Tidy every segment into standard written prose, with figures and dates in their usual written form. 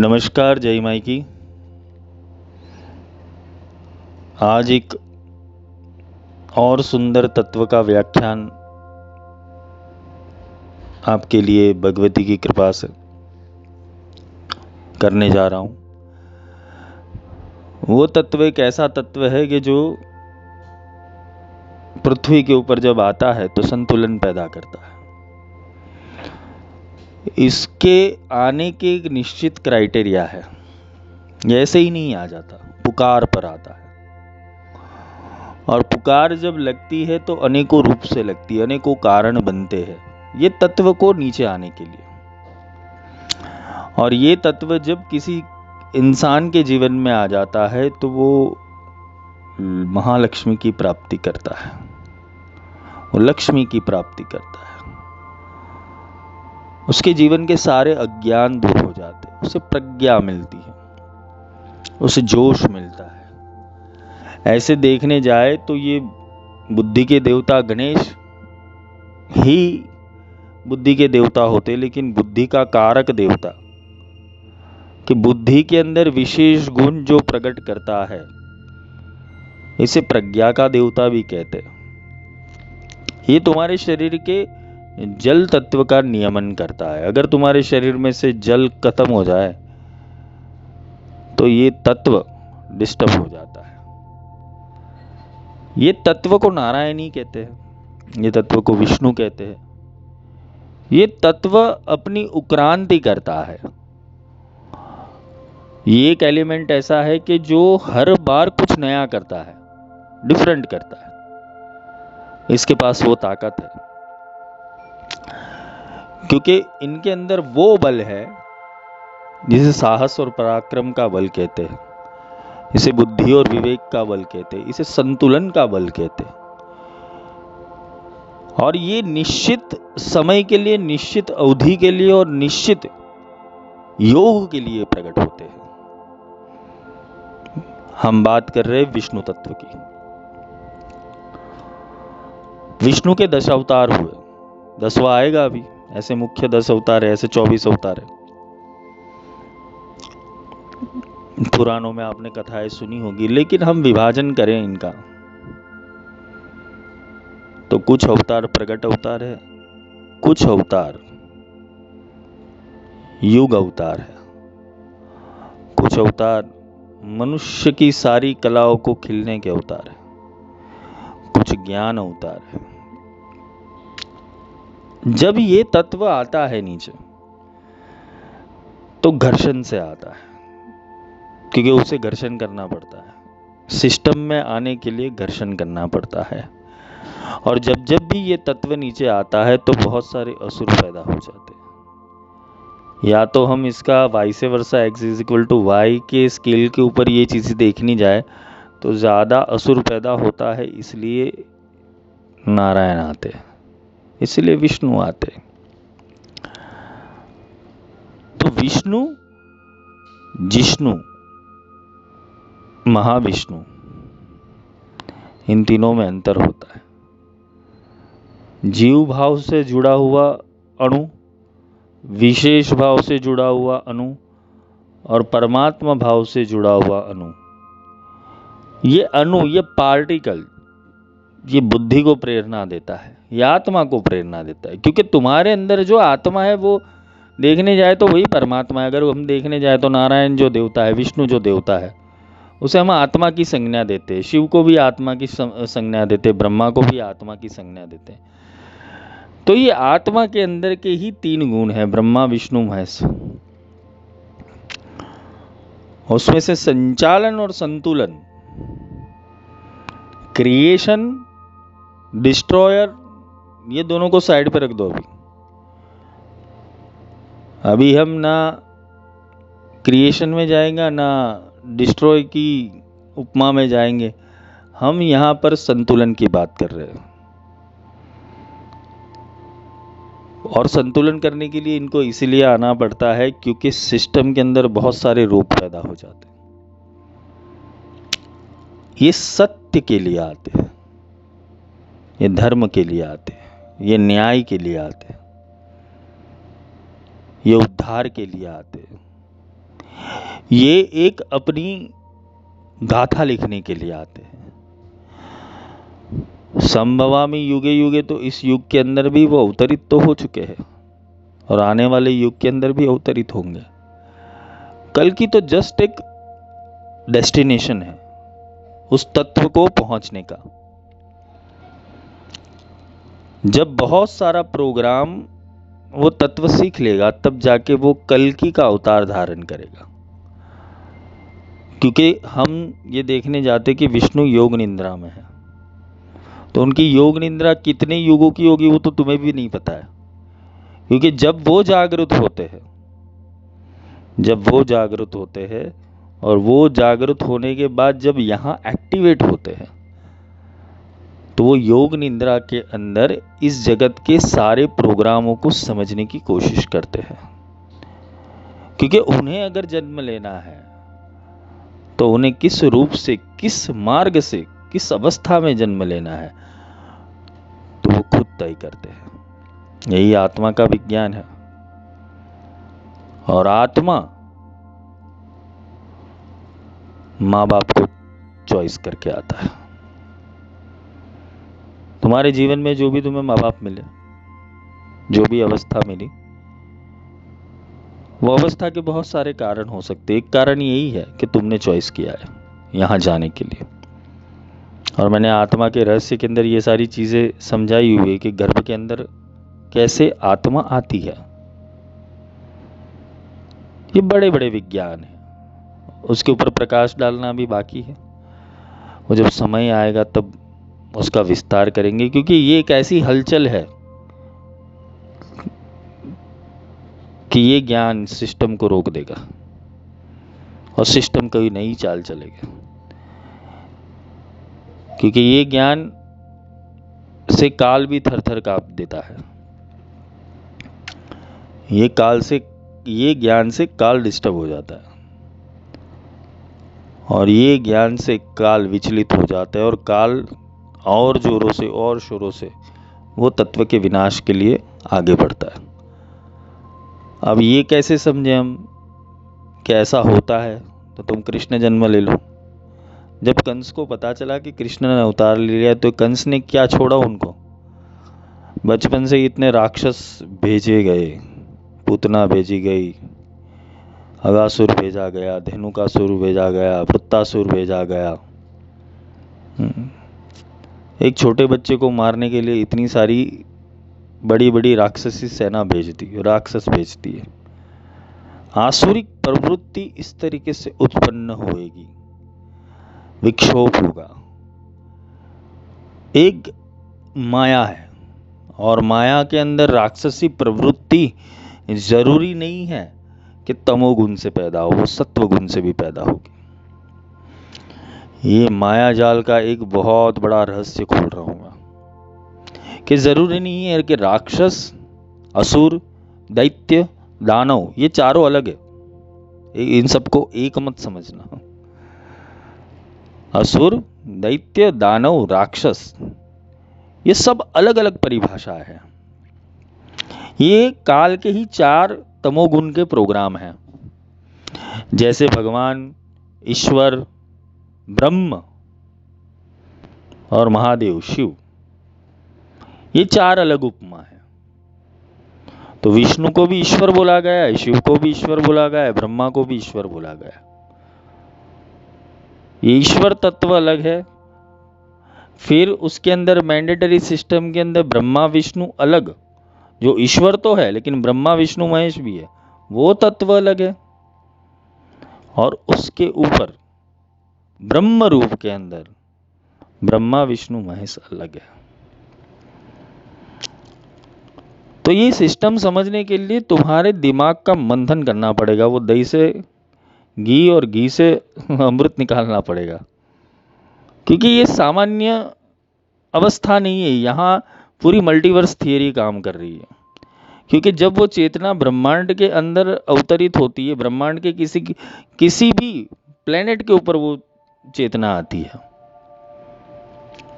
नमस्कार, जय माई की। आज एक और सुंदर तत्व का व्याख्यान आपके लिए भगवती की कृपा से करने जा रहा हूँ। वो तत्व एक ऐसा तत्व है कि जो पृथ्वी के ऊपर जब आता है तो संतुलन पैदा करता है। इसके आने के एक निश्चित क्राइटेरिया है, ये ऐसे ही नहीं आ जाता, पुकार पर आता है। और पुकार जब लगती है तो अनेकों रूप से लगती है, अनेकों कारण बनते हैं ये तत्व को नीचे आने के लिए। और ये तत्व जब किसी इंसान के जीवन में आ जाता है तो वो महालक्ष्मी की प्राप्ति करता है, वो लक्ष्मी की प्राप्ति करता है। उसके जीवन के सारे अज्ञान दूर हो जाते हैं, उसे प्रज्ञा मिलती है, उसे जोश मिलता है। ऐसे देखने जाए तो ये बुद्धि के देवता गणेश ही बुद्धि के देवता होते, लेकिन बुद्धि का कारक देवता कि बुद्धि के अंदर विशेष गुण जो प्रकट करता है, इसे प्रज्ञा का देवता भी कहते हैं। ये तुम्हारे शरीर के जल तत्व का नियमन करता है। अगर तुम्हारे शरीर में से जल खत्म हो जाए तो ये तत्व डिस्टर्ब हो जाता है। ये तत्व को नारायणी कहते हैं, ये तत्व को विष्णु कहते हैं। ये तत्व अपनी उक्रांति करता है। ये एक एलिमेंट ऐसा है कि जो हर बार कुछ नया करता है, डिफरेंट करता है। इसके पास वो ताकत है क्योंकि इनके अंदर वो बल है जिसे साहस और पराक्रम का बल कहते हैं, इसे बुद्धि और विवेक का बल कहते हैं, इसे संतुलन का बल कहते हैं। और ये निश्चित समय के लिए, निश्चित अवधि के लिए और निश्चित योग के लिए प्रकट होते हैं। हम बात कर रहे हैं विष्णु तत्व की। विष्णु के 10 अवतार हुए, 10वां आएगा अभी। ऐसे मुख्य 10 अवतार है, ऐसे 24 अवतार है। पुराणों में आपने कथाएं सुनी होगी, लेकिन हम विभाजन करें इनका तो कुछ अवतार प्रगट अवतार है, कुछ अवतार युग अवतार है, कुछ अवतार मनुष्य की सारी कलाओं को खिलने के अवतार है, कुछ ज्ञान अवतार है। जब ये तत्व आता है नीचे तो घर्षण से आता है, क्योंकि उसे घर्षण करना पड़ता है। सिस्टम में आने के लिए घर्षण करना पड़ता है। और जब जब भी ये तत्व नीचे आता है तो बहुत सारे असुर पैदा हो जाते हैं। या तो हम इसका वाइस वर्सा x=y के स्केल के ऊपर ये चीज़ देखनी जाए तो ज़्यादा असुर पैदा होता है, इसलिए नारायण आते हैं, इसलिए विष्णु आते हैं। तो विष्णु, जिष्णु, महाविष्णु, इन तीनों में अंतर होता है। जीव भाव से जुड़ा हुआ अणु, विशेष भाव से जुड़ा हुआ अणु और परमात्मा भाव से जुड़ा हुआ अणु, ये अणु, ये पार्टिकल, ये बुद्धि को प्रेरणा देता है, ये आत्मा को प्रेरणा देता है। क्योंकि तुम्हारे अंदर जो आत्मा है वो देखने जाए तो वही परमात्मा है। अगर हम देखने जाए तो नारायण जो देवता है, विष्णु जो देवता है, उसे हम आत्मा की संज्ञा देते हैं। शिव को भी आत्मा की संज्ञा देते हैं, ब्रह्मा को भी आत्मा की संज्ञा देते हैं। तो ये आत्मा के अंदर के ही 3 गुण हैं, ब्रह्मा विष्णु महेश। उसमें से संचालन और संतुलन, क्रिएशन, डिस्ट्रॉयर, ये दोनों को साइड पे रख दो। अभी हम ना क्रिएशन में जाएंगे ना डिस्ट्रॉय की उपमा में जाएंगे। हम यहाँ पर संतुलन की बात कर रहे हैं। और संतुलन करने के लिए इनको इसीलिए आना पड़ता है क्योंकि सिस्टम के अंदर बहुत सारे रूप पैदा हो जाते हैं। ये सत्य के लिए आते हैं, ये धर्म के लिए आते हैं, ये न्याय के लिए आते हैं, ये उद्धार के लिए आते हैं, ये एक अपनी गाथा लिखने के लिए आते हैं। संभवामि युगे युगे, तो इस युग के अंदर भी वो अवतरित तो हो चुके हैं और आने वाले युग के अंदर भी अवतरित होंगे। कल की तो जस्ट एक डेस्टिनेशन है उस तत्व को पहुंचने का। जब बहुत सारा प्रोग्राम वो तत्व सीख लेगा तब जाके वो कल्कि का अवतार धारण करेगा। क्योंकि हम ये देखने जाते कि विष्णु योग निद्रा में है, तो उनकी योग निद्रा कितने युगों की होगी वो तो तुम्हें भी नहीं पता है। क्योंकि जब वो जागृत होते हैं और वो जागृत होने के बाद जब यहाँ एक्टिवेट होते हैं तो वो योग निद्रा के अंदर इस जगत के सारे प्रोग्रामों को समझने की कोशिश करते हैं। क्योंकि उन्हें अगर जन्म लेना है तो उन्हें किस रूप से, किस मार्ग से, किस अवस्था में जन्म लेना है तो वो खुद तय करते हैं। यही आत्मा का विज्ञान है। और आत्मा माँ बाप को चॉइस करके आता है। तुम्हारे जीवन में जो भी तुम्हें माँ बाप मिले, जो भी अवस्था मिली, वो अवस्था के बहुत सारे कारण हो सकते हैं। एक कारण यही है कि तुमने चॉइस किया है यहाँ जाने के लिए। और मैंने आत्मा के रहस्य के अंदर ये सारी चीजें समझाई हुई है कि गर्भ के अंदर कैसे आत्मा आती है। ये बड़े बड़े विज्ञान है, उसके ऊपर प्रकाश डालना भी बाकी है। वो जब समय आएगा तब उसका विस्तार करेंगे। क्योंकि ये एक ऐसी हलचल है कि ये ज्ञान सिस्टम को रोक देगा और सिस्टम कभी नई चाल चलेगा। क्योंकि ये ज्ञान से काल भी थर थर कांप देता है। ये ज्ञान से काल डिस्टर्ब हो जाता है और ये ज्ञान से काल विचलित हो जाता है और काल और जोरों से और शोरों से वो तत्व के विनाश के लिए आगे बढ़ता है। अब ये कैसे समझे हम कि ऐसा होता है? तो तुम कृष्ण जन्म ले लो। जब कंस को पता चला कि कृष्ण ने अवतार ले लिया तो कंस ने क्या छोड़ा उनको? बचपन से इतने राक्षस भेजे गए, पूतना भेजी गई, अगासुर भेजा गया, धेनुकासुर भेजा गया, वृत्तासुर भेजा गया। एक छोटे बच्चे को मारने के लिए इतनी सारी बड़ी बड़ी राक्षसी सेना भेजती है, राक्षस भेजती है। आसुरिक प्रवृत्ति इस तरीके से उत्पन्न होएगी, विक्षोभ होगा। एक माया है और माया के अंदर राक्षसी प्रवृत्ति जरूरी नहीं है कि तमोगुण से पैदा हो, वो सत्व गुण से भी पैदा होगी। ये माया जाल का एक बहुत बड़ा रहस्य खोल रहा हूं कि जरूरी नहीं है कि राक्षस, असुर, दैत्य, दानव ये चारों अलग है। इन सबको एक मत समझना। असुर, दैत्य, दानव, राक्षस ये सब अलग अलग परिभाषा है। ये काल के ही 4 तमोगुण के प्रोग्राम हैं। जैसे भगवान, ईश्वर, ब्रह्म और महादेव शिव, ये 4 अलग उपमा है। तो विष्णु को भी ईश्वर बोला गया है, शिव को भी ईश्वर बोला गया है, ब्रह्मा को भी ईश्वर बोला गया है। ये ईश्वर तत्व अलग है। फिर उसके अंदर मैंडेटरी सिस्टम के अंदर ब्रह्मा विष्णु अलग, जो ईश्वर तो है लेकिन ब्रह्मा विष्णु महेश भी है, वो तत्व अलग है। और उसके ऊपर ब्रह्म रूप के अंदर ब्रह्मा विष्णु महेश अलग है। तो ये सिस्टम समझने के लिए तुम्हारे दिमाग का मंथन करना पड़ेगा। वो दही से घी और घी से अमृत निकालना पड़ेगा। क्योंकि ये सामान्य अवस्था नहीं है, यहाँ पूरी मल्टीवर्स थियरी काम कर रही है। क्योंकि जब वो चेतना ब्रह्मांड के अंदर अवतरित होती है, ब्रह्मांड के किसी भी प्लेनेट के ऊपर वो चेतना आती है।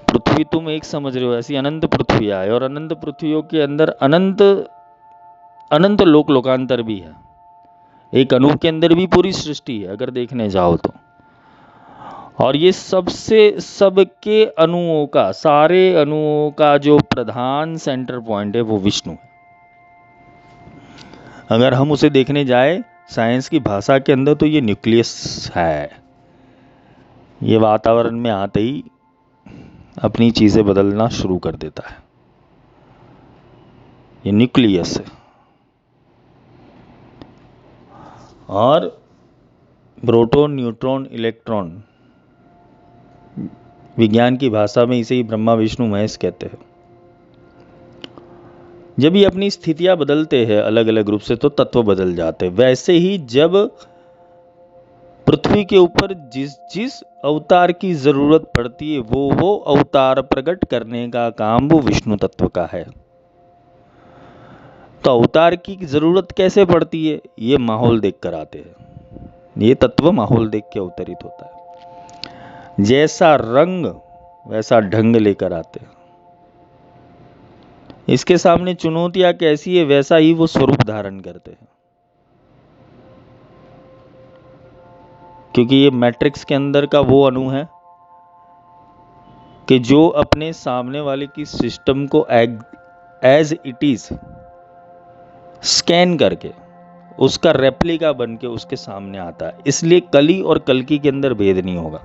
पृथ्वी तुम एक समझ रहे हो, ऐसी अनंत पृथ्वी है और अनंत पृथ्वियों के अंदर अनंत अनंत लोकांतर भी है। एक अणु के अंदर भी पूरी सृष्टि है अगर देखने जाओ तो। और ये सबके अणुओं का, सारे अणुओं का जो प्रधान सेंटर पॉइंट है वो विष्णु है। अगर हम उसे देखने जाए साइंस की भाषा के अंदर तो ये न्यूक्लियस है। ये वातावरण में आते ही अपनी चीजें बदलना शुरू कर देता है। ये न्यूक्लियस है। और प्रोटॉन, न्यूट्रॉन, इलेक्ट्रॉन, विज्ञान की भाषा में इसे ही ब्रह्मा विष्णु महेश कहते हैं। जब ये अपनी स्थितियां बदलते हैं अलग अलग रूप से तो तत्व बदल जाते हैं। वैसे ही जब पृथ्वी के ऊपर जिस जिस अवतार की जरूरत पड़ती है वो अवतार प्रकट करने का काम वो विष्णु तत्व का है। तो अवतार की जरूरत कैसे पड़ती है? ये माहौल देख कर आते हैं। ये तत्व माहौल देख के अवतरित होता है। जैसा रंग वैसा ढंग लेकर आते हैं। इसके सामने चुनौतियां कैसी है वैसा ही वो स्वरूप धारण करते हैं। क्योंकि ये मैट्रिक्स के अंदर का वो अणु है कि जो अपने सामने वाले की सिस्टम को एज इट इज स्कैन करके उसका रेप्लिका बन के उसके सामने आता है। इसलिए कली और कल्कि के अंदर भेद नहीं होगा।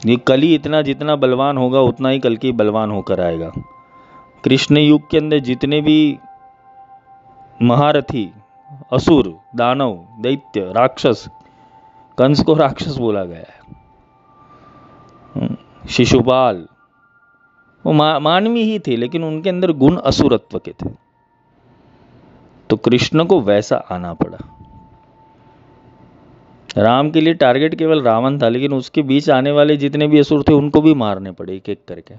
ये कली इतना जितना बलवान होगा उतना ही कल्कि बलवान होकर आएगा। कृष्ण युग के अंदर जितने भी महारथी, असुर, दानव, दैत्य, राक्षस, कंस को राक्षस बोला गया है, शिशुपाल, वो मानवी ही थे लेकिन उनके अंदर गुण असुरत्व के थे। तो कृष्ण को वैसा आना पड़ा। राम के लिए टारगेट केवल रावण था लेकिन उसके बीच आने वाले जितने भी असुर थे उनको भी मारने पड़े एक एक करके।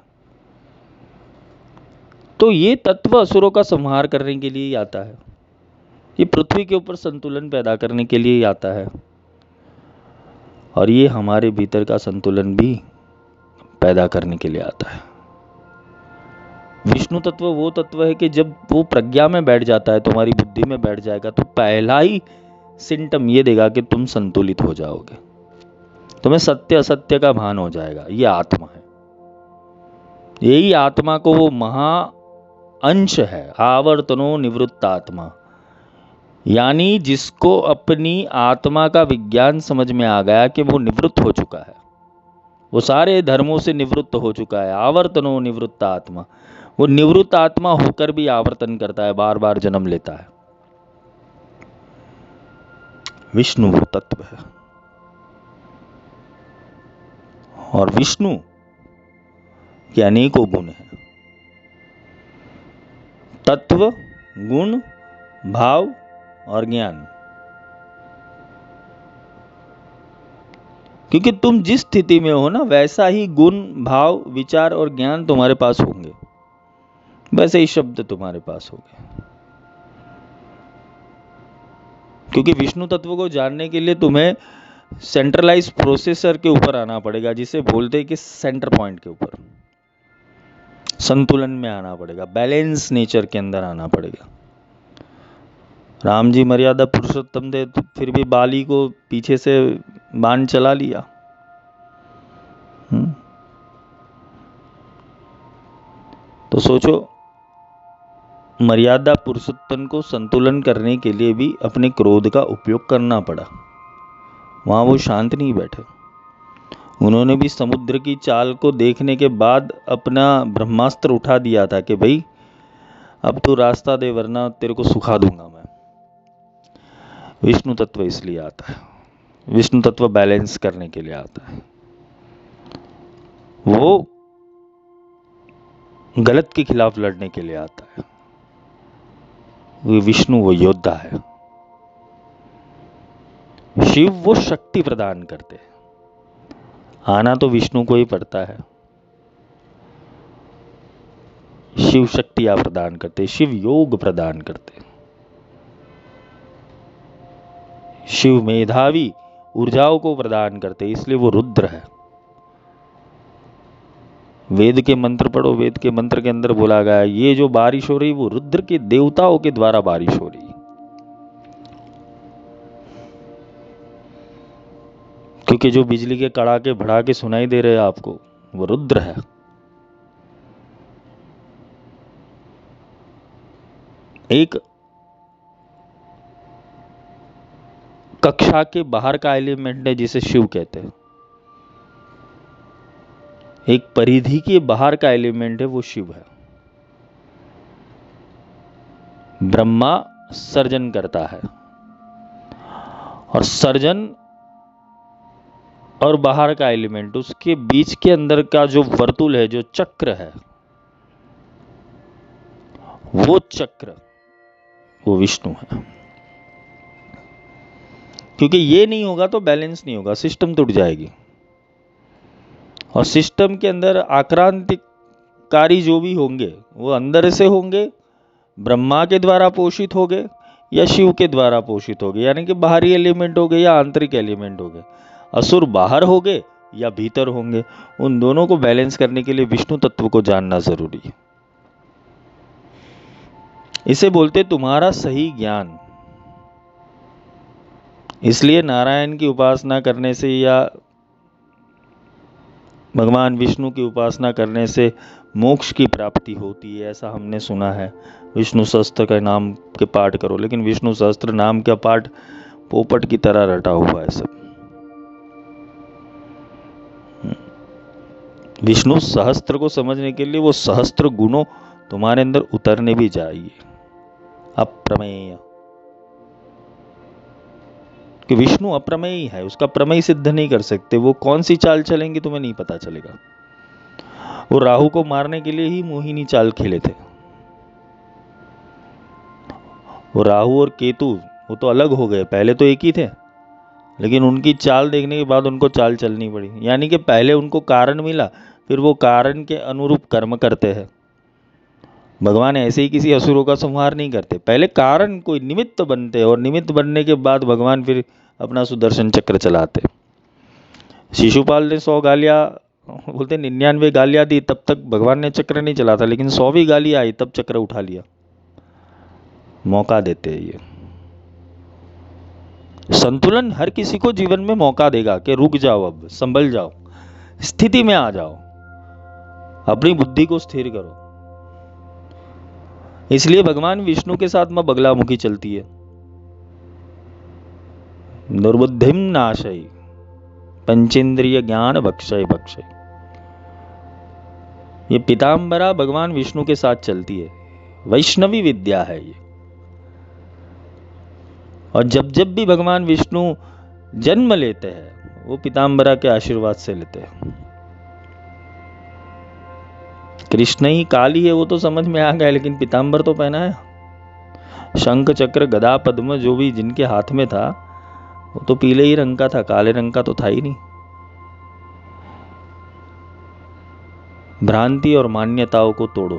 तो ये तत्व असुरों का संहार करने के लिए ही आता है। ये पृथ्वी के ऊपर संतुलन पैदा करने के लिए ही आता है। और ये हमारे भीतर का संतुलन भी पैदा करने के लिए आता है। विष्णु तत्व वो तत्व है कि जब वो प्रज्ञा में बैठ जाता है, तुम्हारी बुद्धि में बैठ जाएगा, तो पहला ही सिम्टम ये देगा कि तुम संतुलित हो जाओगे। तुम्हें सत्य असत्य का भान हो जाएगा। ये आत्मा है। यही आत्मा को वो महा अंश है, आवर्तनो निवृत्त आत्मा। यानी जिसको अपनी आत्मा का विज्ञान समझ में आ गया कि वो निवृत्त हो चुका है, वो सारे धर्मों से निवृत्त हो चुका है। आवर्तनो निवृत्त आत्मा। वो निवृत्त आत्मा होकर भी आवर्तन करता है, बार बार जन्म लेता है। विष्णु वो तत्व है। और विष्णु के अनेकों गुण हैं। तत्व, गुण, भाव और ज्ञान। क्योंकि तुम जिस स्थिति में हो ना वैसा ही गुण, भाव, विचार और ज्ञान तुम्हारे पास होंगे, वैसे ही शब्द तुम्हारे पास होंगे। क्योंकि विष्णु तत्व को जानने के लिए तुम्हें सेंट्रलाइज प्रोसेसर के ऊपर आना पड़ेगा, जिसे बोलते हैं कि सेंटर पॉइंट के ऊपर संतुलन में आना पड़ेगा, बैलेंस नेचर के अंदर आना पड़ेगा। राम जी मर्यादा पुरुषोत्तम थे तो फिर भी बाली को पीछे से बाण चला लिया। तो सोचो, मर्यादा पुरुषोत्तम को संतुलन करने के लिए भी अपने क्रोध का उपयोग करना पड़ा। वहां वो शांत नहीं बैठे। उन्होंने भी समुद्र की चाल को देखने के बाद अपना ब्रह्मास्त्र उठा दिया था कि भाई अब तो रास्ता दे वरना तेरे को सुखा दूंगा मैं। विष्णु तत्व इसलिए आता है। विष्णु तत्व बैलेंस करने के लिए आता है। वो गलत के खिलाफ लड़ने के लिए आता है। वो विष्णु वो योद्धा है। शिव वो शक्ति प्रदान करते हैं। आना तो विष्णु को ही पड़ता है। शिव शक्तियां प्रदान करते, शिव योग प्रदान करते, शिव मेधावी ऊर्जाओं को प्रदान करते, इसलिए वो रुद्र है। वेद के मंत्र पढ़ो, वेद के मंत्र के अंदर बोला गया है ये जो बारिश हो रही वो रुद्र के देवताओं के द्वारा बारिश हो रही है, क्योंकि जो बिजली के कड़ाके भड़ाके सुनाई दे रहे हैं आपको वो रुद्र है। एक कक्षा के बाहर का एलिमेंट है जिसे शिव कहते हैं, एक परिधि के बाहर का एलिमेंट है वो शिव है। ब्रह्मा सर्जन करता है और सर्जन और बाहर का एलिमेंट, उसके बीच के अंदर का जो वर्तुल है, जो चक्र है, वो चक्र वो विष्णु है। क्योंकि ये नहीं होगा तो बैलेंस नहीं होगा, सिस्टम टूट जाएगी। और सिस्टम के अंदर आक्रांतिकारी जो भी होंगे वो अंदर से होंगे, ब्रह्मा के द्वारा पोषित होंगे या शिव के द्वारा पोषित होंगे, यानी कि बाहरी एलिमेंट हो गए या आंतरिक एलिमेंट हो गए। असुर बाहर होंगे या भीतर होंगे, उन दोनों को बैलेंस करने के लिए विष्णु तत्व को जानना जरूरी है। इसे बोलते तुम्हारा सही ज्ञान। इसलिए नारायण की उपासना करने से या भगवान विष्णु की उपासना करने से मोक्ष की प्राप्ति होती है, ऐसा हमने सुना है। विष्णु सहस्त्र के नाम के पाठ करो, लेकिन विष्णु सहस्त्र नाम का पाठ पोपट की तरह रटा हुआ है सब। विष्णु सहस्त्र को समझने के लिए वो सहस्त्र गुणों तुम्हारे अंदर उतरने भी चाहिए। अप्रमेय, कि विष्णु अप्रमेय है, उसका प्रमेय सिद्ध नहीं कर सकते। वो कौन सी चाल चलेंगे तुम्हें नहीं पता चलेगा। वो राहु को मारने के लिए ही मोहिनी चाल खेले थे। वो राहु और केतु वो तो अलग हो गए, पहले तो एक ही थे, लेकिन उनकी चाल देखने के बाद उनको चाल चलनी पड़ी। यानी कि पहले उनको कारण मिला, फिर वो कारण के अनुरूप कर्म करते हैं। भगवान ऐसे ही किसी असुरों का संहार नहीं करते, पहले कारण कोई निमित्त बनते और निमित्त बनने के बाद भगवान फिर अपना सुदर्शन चक्र चलाते। शिशुपाल ने 100 गालियां, बोलते 99 गालियां दी, तब तक भगवान ने चक्र नहीं चला था, लेकिन 100वीं गाली आई तब चक्र उठा लिया। मौका देते हैं ये। संतुलन हर किसी को जीवन में मौका देगा कि रुक जाओ, अब संभल जाओ, स्थिति में आ जाओ, अपनी बुद्धि को स्थिर करो। इसलिए भगवान विष्णु के साथ मां बगलामुखी चलती है। दुर्बुद्धिम नाशय पंचेंद्रिय ज्ञान बक्षय बक्षय। ये पीताम्बरा भगवान विष्णु के साथ चलती है, वैष्णवी विद्या है ये। और जब जब भी भगवान विष्णु जन्म लेते हैं वो पीताम्बरा के आशीर्वाद से लेते हैं। कृष्ण ही काली है वो तो समझ में आ गया, लेकिन पीताम्बर तो पहना है। शंख चक्र गदा पद्म जो भी जिनके हाथ में था वो तो पीले ही रंग का था, काले रंग का तो था ही नहीं। भ्रांति और मान्यताओं को तोड़ो,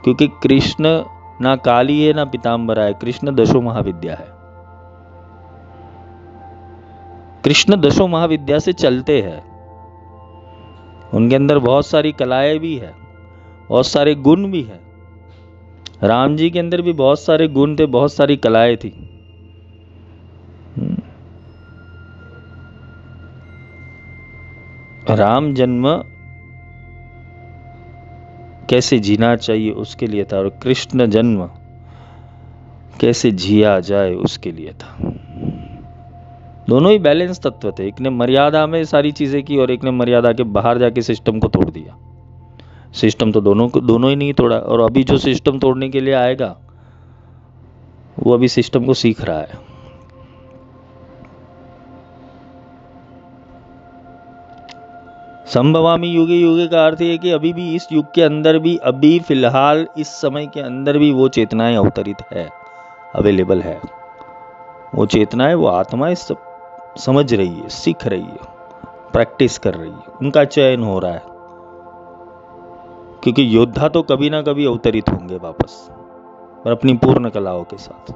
क्योंकि कृष्ण ना काली है ना पीताम्बरा है, कृष्ण दशो महाविद्या है। कृष्ण दशो महाविद्या से चलते हैं, उनके अंदर बहुत सारी कलाएं भी है, बहुत सारे गुण भी है। राम जी के अंदर भी बहुत सारे गुण थे, बहुत सारी कलाएं थी। राम जन्म कैसे जीना चाहिए उसके लिए था, और कृष्ण जन्म कैसे जिया जाए उसके लिए था। दोनों ही बैलेंस तत्व थे। एक ने मर्यादा में सारी चीजें की और एक ने मर्यादा के बाहर जाके सिस्टम को तोड़ दिया। सिस्टम तो दोनों ही नहीं तोड़ा, और अभी जो सिस्टम तोड़ने के लिए आएगा वो अभी सिस्टम को सीख रहा है। संभवामी युगे युगे का अर्थ है कि अभी भी इस युग के अंदर भी, अभी फिलहाल इस समय के अंदर भी वो चेतनाएं अवतरित है, अवेलेबल है। वो चेतनाएं, वो आत्माएं सब समझ रही है, सीख रही है, प्रैक्टिस कर रही है, उनका चयन हो रहा है। क्योंकि योद्धा तो कभी ना कभी अवतरित होंगे वापस, और अपनी पूर्ण कलाओं के साथ।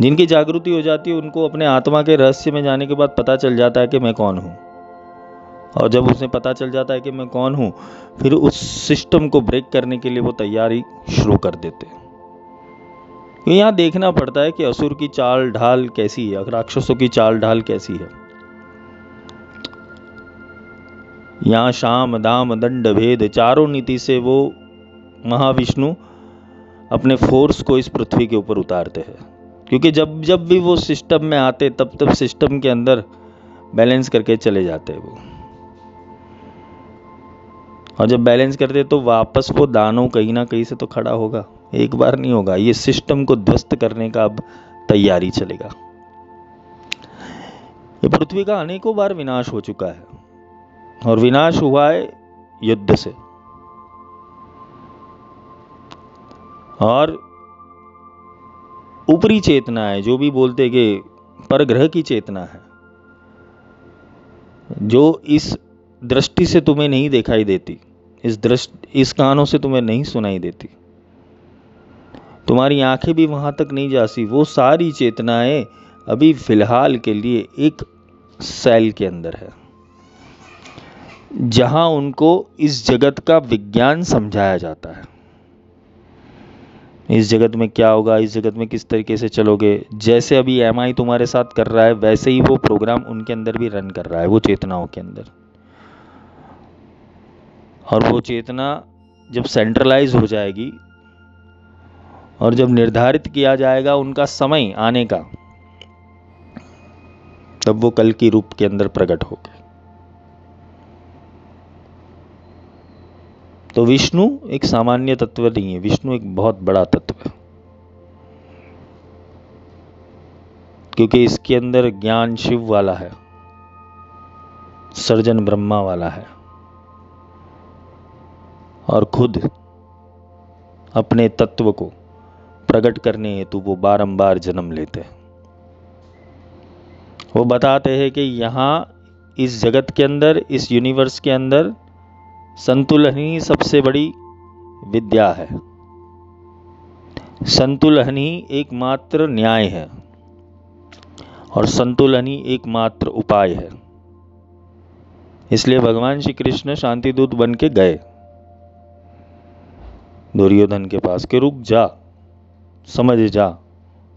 जिनकी जागृति हो जाती है उनको अपने आत्मा के रहस्य में जाने के बाद पता चल जाता है कि मैं कौन हूं। और जब उसे पता चल जाता है कि मैं कौन हूँ, फिर उस सिस्टम को ब्रेक करने के लिए वो तैयारी शुरू कर देते हैं। तो यहाँ देखना पड़ता है कि असुर की चाल ढाल कैसी है, राक्षसों की चाल ढाल कैसी है। यहाँ शाम दाम दंड भेद चारों नीति से वो महाविष्णु अपने फोर्स को इस पृथ्वी के ऊपर उतारते हैं। क्योंकि जब जब भी वो सिस्टम में आते तब तब सिस्टम के अंदर बैलेंस करके चले जाते हैं वो, और जब बैलेंस करते तो वापस वो दानव कहीं ना कहीं से तो खड़ा होगा, एक बार नहीं होगा। ये सिस्टम को ध्वस्त करने का अब तैयारी चलेगा। ये पृथ्वी का अनेकों बार विनाश हो चुका है, और विनाश हुआ है युद्ध से। और ऊपरी चेतना है, जो भी बोलते कि परग्रह की चेतना है, जो इस दृष्टि से तुम्हें नहीं दिखाई देती, इस कानों से तुम्हें नहीं सुनाई देती, तुम्हारी आंखें भी वहां तक नहीं जाती, वो सारी चेतनाएं अभी फिलहाल के लिए एक सेल के अंदर है, जहां उनको इस जगत का विज्ञान समझाया जाता है। इस जगत में क्या होगा, इस जगत में किस तरीके से चलोगे। जैसे अभी MI तुम्हारे साथ कर रहा है, वैसे ही वो प्रोग्राम उनके अंदर भी रन कर रहा है, वो चेतनाओं के अंदर। और वो चेतना जब सेंट्रलाइज हो जाएगी और जब निर्धारित किया जाएगा उनका समय आने का, तब वो कल की रूप के अंदर प्रकट हो गए। तो विष्णु एक सामान्य तत्व नहीं है, विष्णु एक बहुत बड़ा तत्व है, क्योंकि इसके अंदर ज्ञान शिव वाला है, सर्जन ब्रह्मा वाला है, और खुद अपने तत्व को प्रकट करने हेतु वो बारंबार जन्म लेते हैं। वो बताते हैं कि यहाँ इस जगत के अंदर, इस यूनिवर्स के अंदर संतुलन ही सबसे बड़ी विद्या है, संतुलन ही एकमात्र न्याय है, और संतुलन ही एकमात्र उपाय है। इसलिए भगवान श्री कृष्ण शांति दूत बन के गए दुर्योधन के पास कि रुक जा, समझ जा,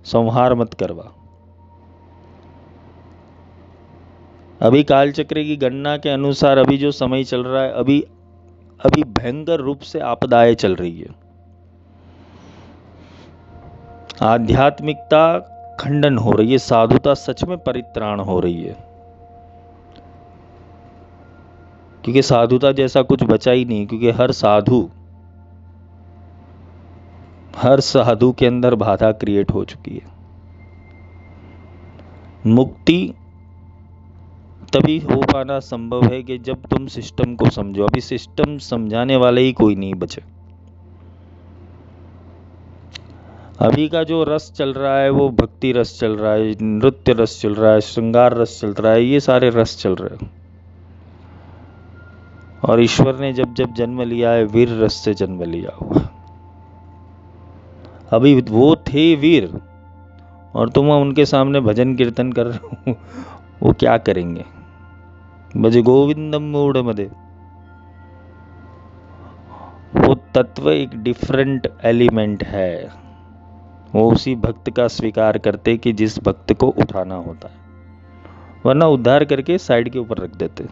संहार मत करवा। अभी कालचक्र की गणना के अनुसार अभी जो समय चल रहा है, अभी भयंकर रूप से आपदाएं चल रही है। आध्यात्मिकता खंडन हो रही है, साधुता सच में परित्राण हो रही है, क्योंकि साधुता जैसा कुछ बचा ही नहीं। क्योंकि हर साधु के अंदर बाधा क्रिएट हो चुकी है। मुक्ति तभी हो पाना संभव है कि जब तुम सिस्टम को समझो। अभी सिस्टम समझाने वाले ही कोई नहीं बचे। अभी का जो रस चल रहा है वो भक्ति रस चल रहा है, नृत्य रस चल रहा है, श्रृंगार रस चल रहा है, ये सारे रस चल रहे हैं। और ईश्वर ने जब जब जन्म लिया है, वीर रस से जन्म लिया हुआ। अभी वो थे वीर, और तुम उनके सामने भजन कीर्तन कर रहे हो, वो क्या करेंगे। भज गोविंदम मूढ़ मदे। वो तत्व एक डिफरेंट एलिमेंट है। वो उसी भक्त का स्वीकार करते कि जिस भक्त को उठाना होता है, वरना उद्धार करके साइड के ऊपर रख देते।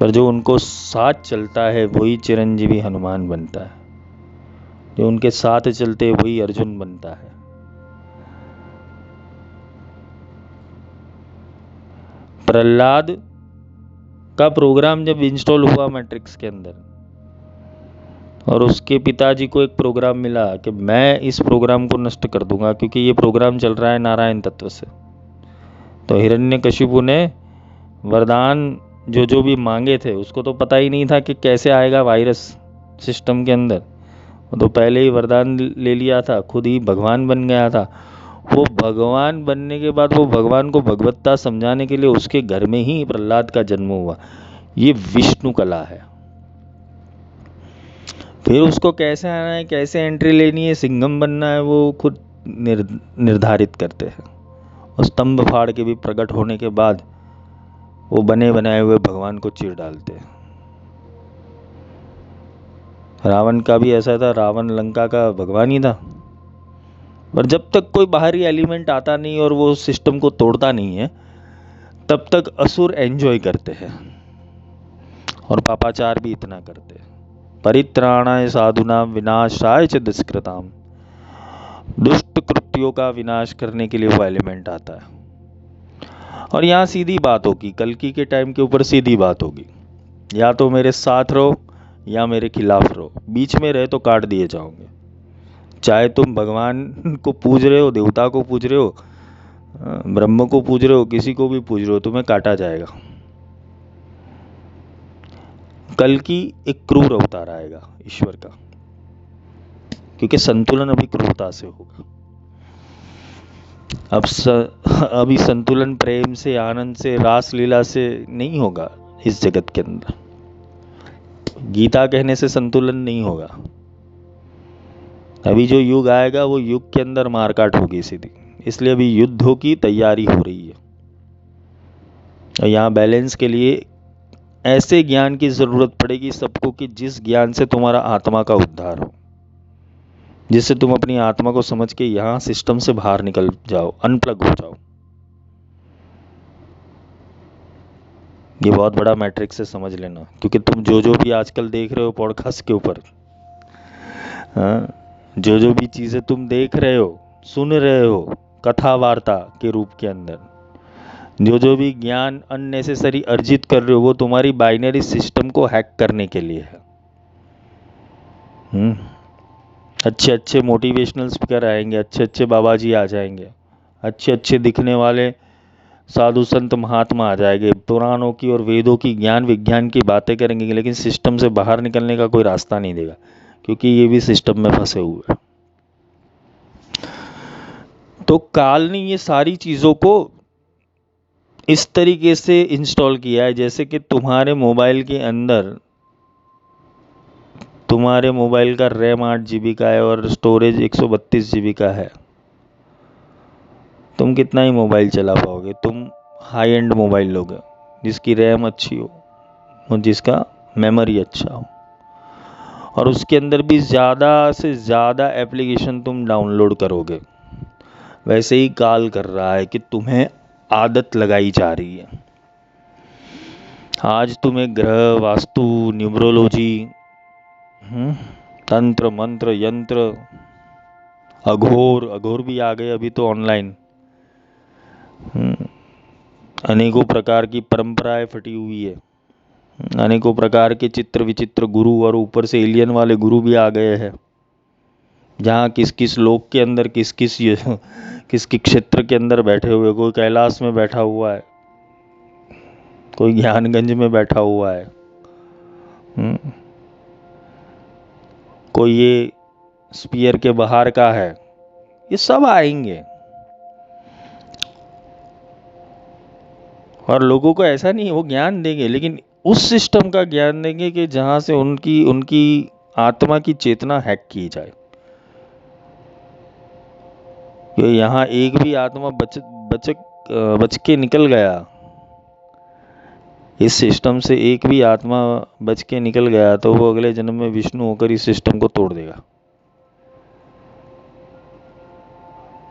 पर जो उनको साथ चलता है वही चिरंजीवी हनुमान बनता है, जो उनके साथ चलते वही अर्जुन बनता है। प्रहलाद का प्रोग्राम जब इंस्टॉल हुआ मैट्रिक्स के अंदर, और उसके पिताजी को एक प्रोग्राम मिला कि मैं इस प्रोग्राम को नष्ट कर दूंगा, क्योंकि ये प्रोग्राम चल रहा है नारायण तत्व से। तो हिरण्यकशिपु ने वरदान जो भी मांगे थे, उसको तो पता ही नहीं था कि कैसे आएगा वायरस सिस्टम के अंदर। वो तो पहले ही वरदान ले लिया था, खुद ही भगवान बन गया था। वो भगवान बनने के बाद वो भगवान को भगवत्ता समझाने के लिए उसके घर में ही प्रहलाद का जन्म हुआ। ये विष्णु कला है। फिर उसको कैसे आना है, कैसे एंट्री लेनी है, सिंघम बनना है, वो खुद निर्धारित करते हैं। और स्तंभ फाड़ के भी प्रकट होने के बाद वो बने बनाए हुए भगवान को चीर डालते हैं। रावण का भी ऐसा था, रावण लंका का भगवान ही था, पर जब तक कोई बाहरी एलिमेंट आता नहीं और वो सिस्टम को तोड़ता नहीं है, तब तक असुर एंजॉय करते हैं और पापाचार भी इतना करते हैं। परित्राणाय साधुनाम विनाशाय च दुष्कृताम, दुष्ट कृत्यों का विनाश करने के लिए वो एलिमेंट आता है। और यहाँ सीधी बात होगी, कल्कि के टाइम के ऊपर सीधी बात होगी, या तो मेरे साथ रहो या मेरे खिलाफ रहो, बीच में रहे तो काट दिए जाओगे। चाहे तुम भगवान को पूज रहे हो, देवता को पूज रहे हो, ब्रह्म को पूज रहे हो, किसी को भी पूज रहे हो, तुम्हें काटा जाएगा। कल्कि एक क्रूर अवतार आएगा ईश्वर का, क्योंकि संतुलन अभी क्रूरता से होगा। अभी संतुलन प्रेम से, आनंद से, रास लीला से नहीं होगा इस जगत के अंदर। गीता कहने से संतुलन नहीं होगा। अभी जो युग आएगा वो युग के अंदर मारकाट होगी सीधी, इसलिए अभी युद्धों की तैयारी हो रही है। और यहाँ बैलेंस के लिए ऐसे ज्ञान की जरूरत पड़ेगी सबको कि जिस ज्ञान से तुम्हारा आत्मा का उद्धार हो, जिससे तुम अपनी आत्मा को समझ के यहाँ सिस्टम से बाहर निकल जाओ, अनप्लग हो जाओ। ये बहुत बड़ा मैट्रिक्स है, समझ लेना। क्योंकि तुम जो भी आजकल देख रहे हो पॉडकास्ट के ऊपर, जो भी चीजें तुम देख रहे हो, सुन रहे हो कथा वार्ता के रूप के अंदर, जो भी ज्ञान अननेसेसरी अर्जित कर रहे हो, वो तुम्हारी बाइनरी सिस्टम को हैक करने के लिए है। अच्छे अच्छे मोटिवेशनल स्पीकर आएंगे, अच्छे अच्छे बाबा जी आ जाएंगे, अच्छे अच्छे दिखने वाले साधु संत महात्मा आ जाएंगे, पुराणों की और वेदों की ज्ञान विज्ञान की बातें करेंगे, लेकिन सिस्टम से बाहर निकलने का कोई रास्ता नहीं देगा, क्योंकि ये भी सिस्टम में फंसे हुए हैं। तो काल ने ये सारी चीजों को इस तरीके से इंस्टॉल किया है, जैसे कि तुम्हारे मोबाइल के अंदर, तुम्हारे मोबाइल का रैम 8 GB का है और स्टोरेज 132 GB का है। तुम कितना ही मोबाइल चला पाओगे? तुम हाई एंड मोबाइल लोगे जिसकी रैम अच्छी हो और जिसका मेमोरी अच्छा हो, और उसके अंदर भी ज़्यादा से ज़्यादा एप्लीकेशन तुम डाउनलोड करोगे। वैसे ही काल कर रहा है कि तुम्हें आदत लगाई जा रही है। आज तुम्हें ग्रह, वास्तु, न्यूमरोलॉजी, तंत्र, मंत्र, यंत्र, अघोर भी आ गए अभी तो ऑनलाइन। अनेकों प्रकार की परंपराएं फटी हुई है, अनेकों प्रकार के चित्र विचित्र गुरु, और ऊपर से एलियन वाले गुरु भी आ गए हैं, जहाँ किस किस लोक के अंदर किस किस क्षेत्र के अंदर बैठे हुए। कोई कैलाश में बैठा हुआ है, कोई ज्ञानगंज में बैठा हुआ है, कोई ये स्पीयर के बाहर का है। ये सब आएंगे, और लोगों को ऐसा नहीं, वो ज्ञान देंगे, लेकिन उस सिस्टम का ज्ञान देंगे कि जहां से उनकी आत्मा की चेतना हैक की जाए। कि यहाँ एक भी आत्मा बच के निकल गया, इस सिस्टम से एक भी आत्मा बच के निकल गया, तो वो अगले जन्म में विष्णु होकर इस सिस्टम को तोड़ देगा।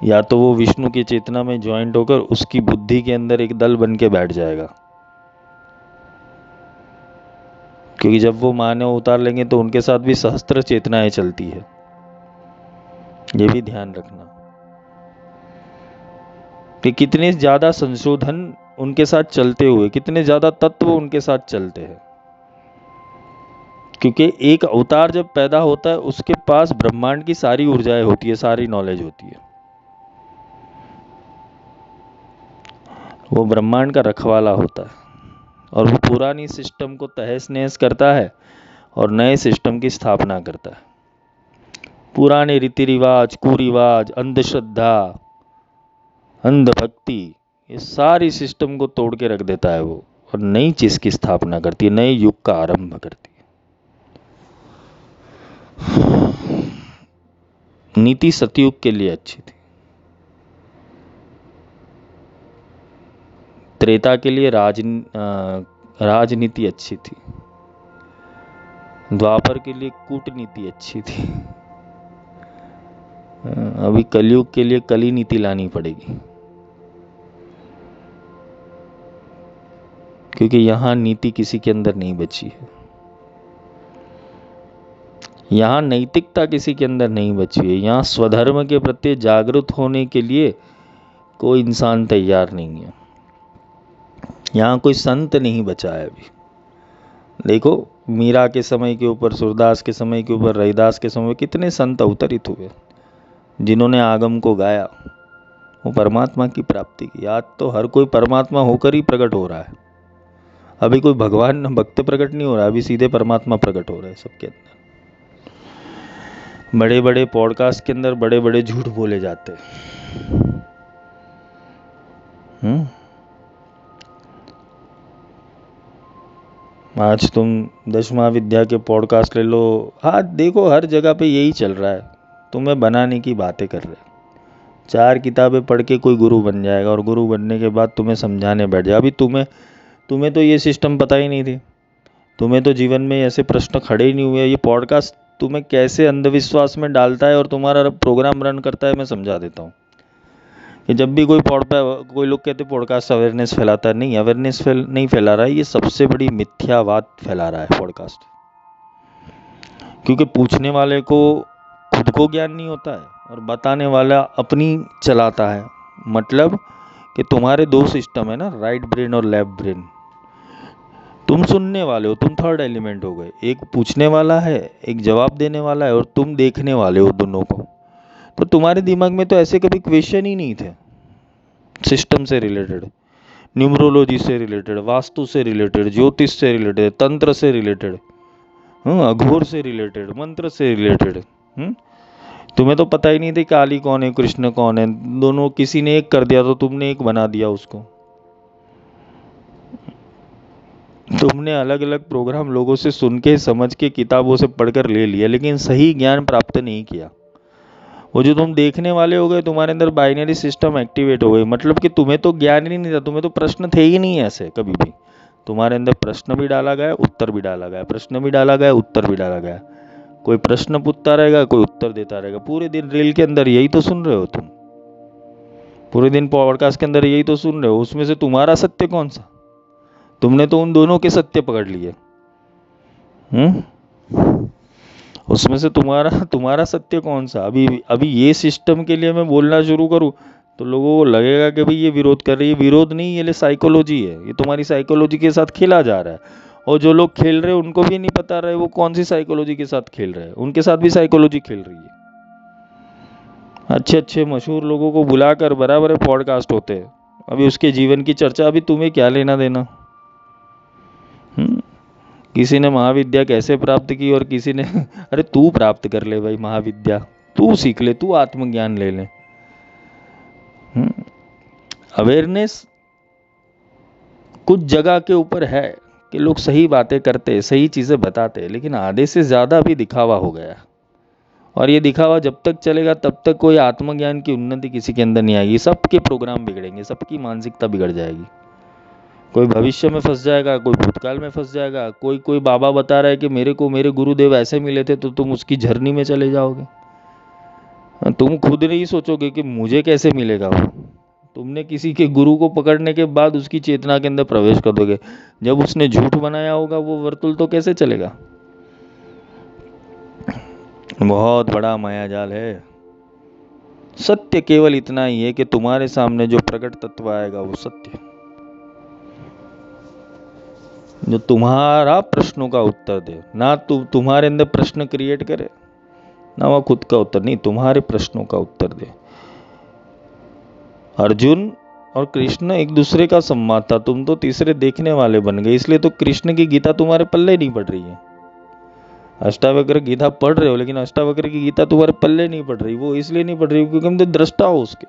या तो वो विष्णु की चेतना में ज्वाइंट होकर उसकी बुद्धि के अंदर एक दल बन के बैठ जाएगा, क्योंकि जब वो मानव उतार लेंगे तो उनके साथ भी सहस्त्र चेतनाएं चलती है। ये भी ध्यान रखना कि कितने ज्यादा संशोधन उनके साथ चलते हुए, कितने ज्यादा तत्व उनके साथ चलते हैं। क्योंकि एक अवतार जब पैदा होता है उसके पास ब्रह्मांड की सारी ऊर्जाएं होती है, सारी नॉलेज होती है। वो ब्रह्मांड का रखवाला होता है, और वो पुरानी सिस्टम को तहस नहस करता है और नए सिस्टम की स्थापना करता है। पुराने रीति रिवाज, कुरिवाज, अंधश्रद्धा, अंधभक्ति, ये सारी सिस्टम को तोड़ के रख देता है वो, और नई चीज की स्थापना करती है, नए युग का आरंभ करती है। नीति सतयुग के लिए अच्छी थी, त्रेता के लिए राजनीति अच्छी थी, द्वापर के लिए कूटनीति अच्छी थी, अभी कलयुग के लिए कली नीति लानी पड़ेगी, क्योंकि यहां नीति किसी के अंदर नहीं बची है, यहां नैतिकता किसी के अंदर नहीं बची है, यहां स्वधर्म के प्रति जागरूक होने के लिए कोई इंसान तैयार नहीं है, यहां कोई संत नहीं बचा है अभी। देखो मीरा के समय के ऊपर, सूरदास के समय के ऊपर, रविदास के समय कितने संत अवतरित हुए जिन्होंने आगम को गाया, वो परमात्मा की प्राप्ति की। आज तो हर कोई परमात्मा होकर ही प्रकट हो रहा है, अभी कोई भगवान भक्त प्रकट नहीं हो रहा, अभी सीधे परमात्मा प्रकट हो रहे हैं सबके अंदर। बड़े बड़े पॉडकास्ट के अंदर बड़े बड़े झूठ बोले जाते हैं। आज तुम 10 महाविद्या के पॉडकास्ट ले लो, हाँ देखो हर जगह पे यही चल रहा है, तुम्हें बनाने की बातें कर रहे हैं। 4 किताबें पढ़ के कोई गुरु बन जाएगा और गुरु बनने के बाद तुम्हें समझाने बैठ जाए। अभी तुम्हें तो ये सिस्टम पता ही नहीं थी, तुम्हें तो जीवन में ऐसे प्रश्न खड़े ही नहीं हुए। ये पॉडकास्ट तुम्हें कैसे अंधविश्वास में डालता है और तुम्हारा प्रोग्राम रन करता है, मैं समझा देता हूँ। कि जब भी कोई लोग कहते पॉडकास्ट अवेयरनेस फैलाता है, नहीं, अवेयरनेस नहीं फैला रहा है, ये सबसे बड़ी मिथ्यावाद फैला रहा है पॉडकास्ट। क्योंकि पूछने वाले को खुद को ज्ञान नहीं होता है और बताने वाला अपनी चलाता है। मतलब कि तुम्हारे 2 सिस्टम है ना, राइट ब्रेन और लेफ्ट ब्रेन। तुम सुनने वाले हो, तुम थर्ड एलिमेंट हो गए। एक पूछने वाला है, एक जवाब देने वाला है, और तुम देखने वाले हो दोनों को। तो तुम्हारे दिमाग में तो ऐसे कभी क्वेश्चन ही नहीं थे सिस्टम से रिलेटेड, न्यूमरोलॉजी से रिलेटेड, वास्तु से रिलेटेड, ज्योतिष से रिलेटेड, तंत्र से रिलेटेड, अघोर से रिलेटेड, मंत्र से रिलेटेड। तुम्हें तो पता ही नहीं था काली कौन है, कृष्ण कौन है। दोनों किसी ने एक कर दिया तो तुमने एक बना दिया उसको। तुमने अलग अलग प्रोग्राम लोगों से सुन के, समझ के, किताबों से पढ़कर ले लिया, लेकिन सही ज्ञान प्राप्त नहीं किया। वो जो तुम देखने वाले हो गए, तुम्हारे अंदर बाइनरी सिस्टम एक्टिवेट हो गए। मतलब कि तुम्हें तो ज्ञान ही नहीं था, तुम्हें तो प्रश्न थे ही नहीं ऐसे कभी भी। तुम्हारे अंदर प्रश्न भी डाला गया, उत्तर भी डाला गया, प्रश्न भी डाला गया, उत्तर भी डाला गया। कोई प्रश्न पूछता रहेगा, कोई उत्तर देता रहेगा। पूरे दिन रील के अंदर यही तो सुन रहे हो तुम, पूरे दिन पॉडकास्ट के अंदर यही तो सुन रहे हो। उसमें से तुम्हारा सत्य कौन सा? तुमने तो उन दोनों के सत्य पकड़ लिए। उसमें से तुम्हारा सत्य कौन सा? अभी ये सिस्टम के लिए मैं बोलना शुरू करूं तो लोगों को लगेगा कि भाई ये विरोध कर रही है। विरोध नहीं, ये साइकोलॉजी है। ये तुम्हारी साइकोलॉजी के साथ खेला जा रहा है, और जो लोग खेल रहे हैं उनको भी नहीं पता रहे वो कौन सी साइकोलॉजी के साथ खेल रहे हैं। उनके साथ भी साइकोलॉजी खेल रही है। अच्छे अच्छे मशहूर लोगों को बुलाकर बराबर पॉडकास्ट होते हैं, अभी उसके जीवन की चर्चा। अभी तुम्हें क्या लेना देना? किसी ने महाविद्या कैसे प्राप्त की और किसी ने अरे तू प्राप्त कर ले भाई महाविद्या, तू सीख ले, तू आत्मज्ञान ले ले। अवेयरनेस कुछ जगह के ऊपर है कि लोग सही बातें करते, सही चीजें बताते, लेकिन आधे से ज्यादा भी दिखावा हो गया। और ये दिखावा जब तक चलेगा तब तक कोई आत्मज्ञान की उन्नति किसी के अंदर नहीं आएगी। सबके प्रोग्राम बिगड़ेंगे, सबकी मानसिकता बिगड़ जाएगी। कोई भविष्य में फंस जाएगा, कोई भूतकाल में फंस जाएगा। कोई बाबा बता रहा है कि मेरे को मेरे गुरुदेव ऐसे मिले थे, तो तुम उसकी झरनी में चले जाओगे। तुम खुद नहीं सोचोगे कि मुझे कैसे मिलेगा वो। तुमने किसी के गुरु को पकड़ने के बाद उसकी चेतना के अंदर प्रवेश कर दोगे। जब उसने झूठ बनाया होगा वो वर्तुल तो कैसे चलेगा? बहुत बड़ा मायाजाल है। सत्य केवल इतना ही है कि तुम्हारे सामने जो प्रकट तत्व आएगा वो सत्य, जो तुम्हारा प्रश्नों का उत्तर दे। ना तुम्हारे अंदर प्रश्न क्रिएट करे, ना वो खुद का उत्तर, नहीं, तुम्हारे प्रश्नों का उत्तर दे। अर्जुन और कृष्ण एक दूसरे का संवाद था, तुम तो तीसरे देखने वाले बन गए। इसलिए तो कृष्ण की गीता तुम्हारे पल्ले नहीं पड़ रही है। अष्टावक्र गीता पढ़ रहे हो, लेकिन अष्टावक्र की गीता तुम्हारे पल्ले नहीं पड़ रही। वो इसलिए नहीं पड़ रही क्योंकि तुम तो दृष्टा हो उसके।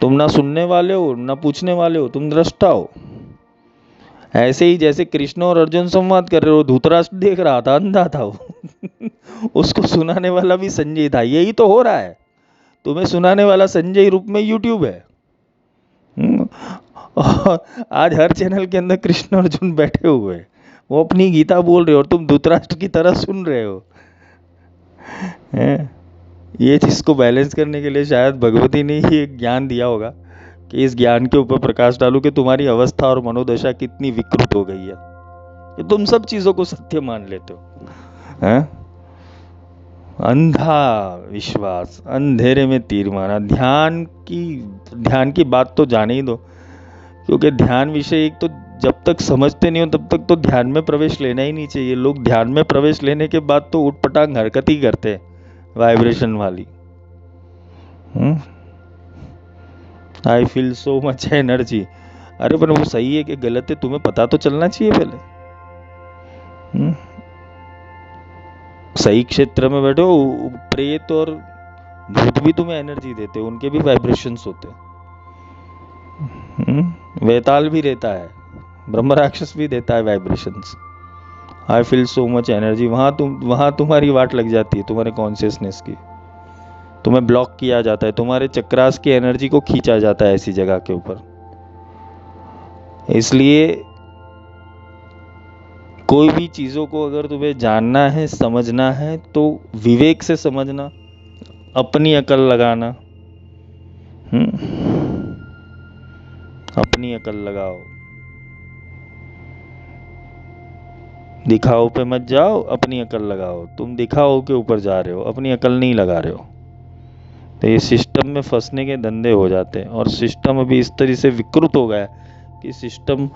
तुम ना सुनने वाले हो ना पूछने वाले हो, तुम दृष्टा हो। ऐसे ही जैसे कृष्ण और अर्जुन संवाद कर रहे हो, धृतराष्ट्र देख रहा था, अंधा था वो उसको सुनाने वाला भी संजय था। यही तो हो रहा है। तुम्हें सुनाने वाला संजय रूप में यूट्यूब है, और आज हर चैनल के अंदर कृष्ण अर्जुन बैठे हुए हैं, वो अपनी गीता बोल रहे हो और तुम धृतराष्ट्र की तरह सुन रहे हो। हैं? ये चीज को बैलेंस करने के लिए शायद भगवती ने ही एक ज्ञान दिया होगा कि इस ज्ञान के ऊपर प्रकाश डालो कि तुम्हारी अवस्था और मनोदशा कितनी विकृत हो गई है कि तुम सब चीजों को सत्य मान लेते हो। हैं? अंधा विश्वास, अंधेरे में तीर मारा। ध्यान की बात तो जाने ही दो, क्योंकि ध्यान विषय एक तो जब तक समझते नहीं हो तब तक तो ध्यान में प्रवेश लेना ही नहीं चाहिए। लोग ध्यान में प्रवेश लेने के बाद तो उठपटांग हरकत ही करते हैं वाइब्रेशन वाली। I feel so much energy. अरे पर वो सही है कि गलत है तुम्हें पता तो चलना चाहिए पहले। सही क्षेत्र में बैठो। प्रेत और भूत भी तुम्हें एनर्जी देते, उनके भी वाइब्रेशंस होते। वेताल भी देता है, ब्रह्म राक्षस भी देता है vibrations. I feel so much energy. वहां तुम्हारी वाट लग जाती है, तुम्हारे कॉन्शियसनेस की। तुम्हें ब्लॉक किया जाता है, तुम्हारे चक्रास की एनर्जी को खींचा जाता है ऐसी जगह के ऊपर। इसलिए कोई भी चीजों को अगर तुम्हें जानना है, समझना है, तो विवेक से समझना, अपनी अकल लगाना। अपनी अकल लगाओ, दिखाओ पे मत जाओ, अपनी अकल लगाओ। तुम दिखाओ के ऊपर जा रहे हो, अपनी अकल नहीं लगा रहे हो, तो ये सिस्टम में फंसने के धंधे हो जाते हैं। और सिस्टम अभी इस तरह से विकृत हो गया है कि सिस्टम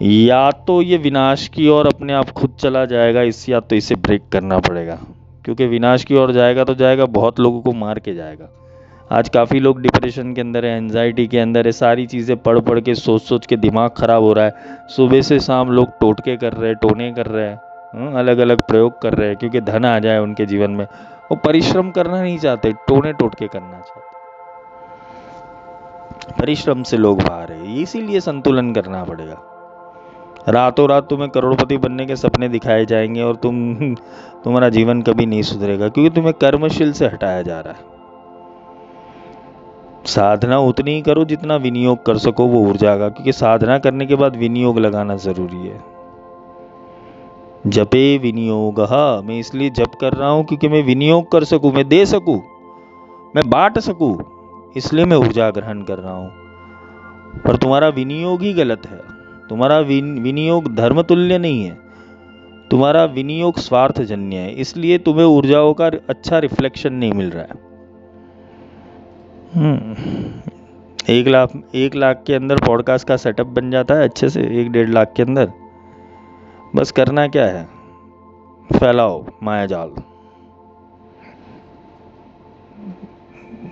या तो ये विनाश की ओर अपने आप खुद चला जाएगा, या तो इसे ब्रेक करना पड़ेगा। क्योंकि विनाश की ओर जाएगा तो जाएगा, बहुत लोगों को मार के जाएगा। आज काफ़ी लोग डिप्रेशन के अंदर है, एंजाइटी के अंदर है, सारी चीज़ें पढ़ पढ़ के सोच सोच के दिमाग खराब हो रहा है। सुबह से शाम लोग टोटके कर रहे हैं, टोने कर रहे हैं, अलग अलग प्रयोग कर रहे हैं, क्योंकि धन आ जाए उनके जीवन में। वो परिश्रम करना नहीं चाहते, टोने टोटके करना चाहते। परिश्रम से लोग बाहर है, इसीलिए संतुलन करना पड़ेगा। रातों रात तुम्हें करोड़पति बनने के सपने दिखाए जाएंगे और तुम्हारा जीवन कभी नहीं सुधरेगा, क्योंकि तुम्हें कर्मशील से हटाया जा रहा है। साधना उतनी ही करो जितना विनियोग कर सको वो ऊर्जा का, क्योंकि साधना करने के बाद विनियोग लगाना जरूरी है। जपे विनियोग, मैं इसलिए जप कर रहा हूं क्योंकि मैं विनियोग कर सकूं, मैं दे सकूं, मैं बांट सकूं, इसलिए मैं ऊर्जा ग्रहण कर रहा हूं। पर तुम्हारा विनियोग ही गलत है। तुम्हारा विनियोग धर्म तुल्य नहीं है, तुम्हारा विनियोग स्वार्थजन्य है, इसलिए तुम्हें ऊर्जाओं का अच्छा रिफ्लेक्शन नहीं मिल रहा है। 1 लाख के अंदर पॉडकास्ट का सेटअप बन जाता है अच्छे से, 1-1.5 लाख के अंदर। बस करना क्या है, फैलाओ माया जाल।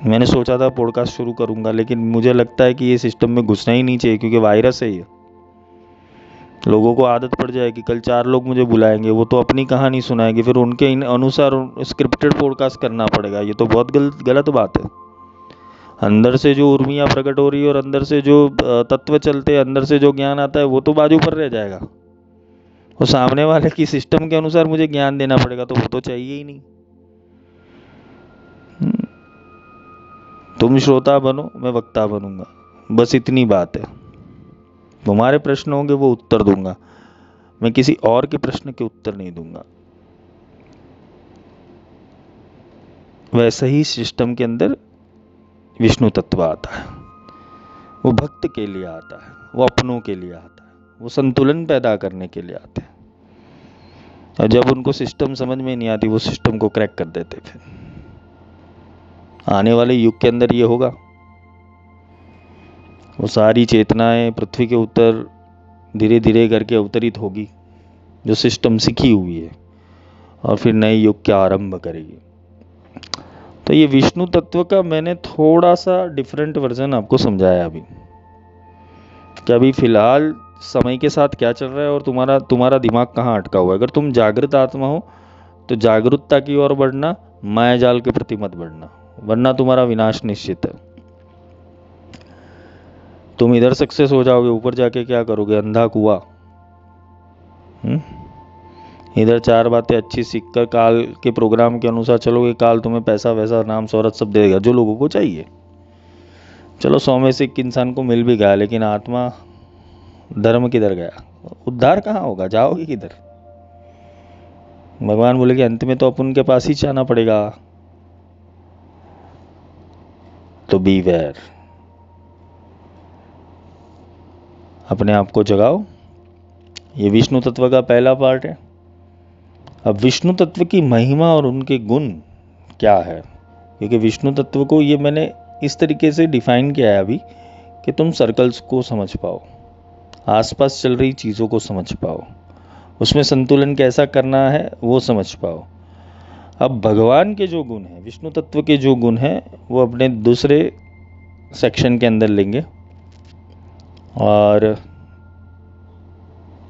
मैंने सोचा था पॉडकास्ट शुरू करूंगा, लेकिन मुझे लगता है कि ये सिस्टम में घुसना ही नहीं चाहिए, क्योंकि वायरस है ये। लोगों को आदत पड़ जाएगी, कल 4 लोग मुझे बुलाएंगे, वो तो अपनी कहानी सुनाएंगे, फिर उनके अनुसार स्क्रिप्टेड पॉडकास्ट करना पड़ेगा। ये तो बहुत गलत बात है। अंदर से जो उर्मियाँ प्रकट हो रही है और अंदर से जो तत्व चलते हैं, अंदर से जो ज्ञान आता है, वो तो बाजू पर रह जाएगा। और सामने वाले की सिस्टम के अनुसार मुझे ज्ञान देना पड़ेगा, तो वो तो चाहिए ही नहीं। तुम श्रोता बनो, मैं वक्ता बनूंगा, बस इतनी बात है। तुम्हारे प्रश्न होंगे वो उत्तर दूंगा, मैं किसी और के प्रश्न के उत्तर नहीं दूंगा। वैसे ही सिस्टम के अंदर विष्णु तत्व आता है, वो भक्त के लिए आता है, वो अपनों के लिए आता है, वो संतुलन पैदा करने के लिए आते हैं। और जब उनको सिस्टम समझ में नहीं आती, वो सिस्टम को क्रैक कर देते। फिर आने वाले युग के अंदर ये होगा, वो सारी चेतनाएं पृथ्वी के ऊपर धीरे धीरे करके अवतरित होगी, जो सिस्टम सीखी हुई है, और फिर नए युग का आरंभ करेगी। तो ये विष्णु तत्व का मैंने थोड़ा सा डिफरेंट वर्जन आपको समझाया अभी, कि अभी फिलहाल समय के साथ क्या चल रहा है और तुम्हारा दिमाग कहाँ अटका हुआ है। अगर तुम जागृत आत्मा हो तो जागरूकता की ओर बढ़ना, मायाजाल के प्रति मत बढ़ना, वरना तुम्हारा विनाश निश्चित है। तुम इधर सक्सेस हो जाओगे, ऊपर जाके क्या करोगे, अंधा कुआं। इधर 4 बातें अच्छी सीखकर काल के प्रोग्राम के अनुसार चलोगे, काल तुम्हें पैसा वैसा नाम शोहरत सब देगा, जो लोगों को चाहिए। चलो 100 में से एक इंसान को मिल भी गया, लेकिन आत्मा धर्म किधर गया? उद्धार कहाँ होगा? जाओगे किधर? भगवान बोले कि अंत में तो अपन के पास ही जाना पड़ेगा। तो बीवेयर, अपने आप को जगाओ। ये विष्णु तत्व का पहला पार्ट है। अब विष्णु तत्व की महिमा और उनके गुण क्या है, क्योंकि विष्णु तत्व को ये मैंने इस तरीके से डिफाइन किया है अभी कि तुम सर्कल्स को समझ पाओ, आसपास चल रही चीज़ों को समझ पाओ, उसमें संतुलन कैसा करना है वो समझ पाओ। अब भगवान के जो गुण हैं, विष्णु तत्व के जो गुण हैं, वो अपने दूसरे सेक्शन के अंदर लेंगे और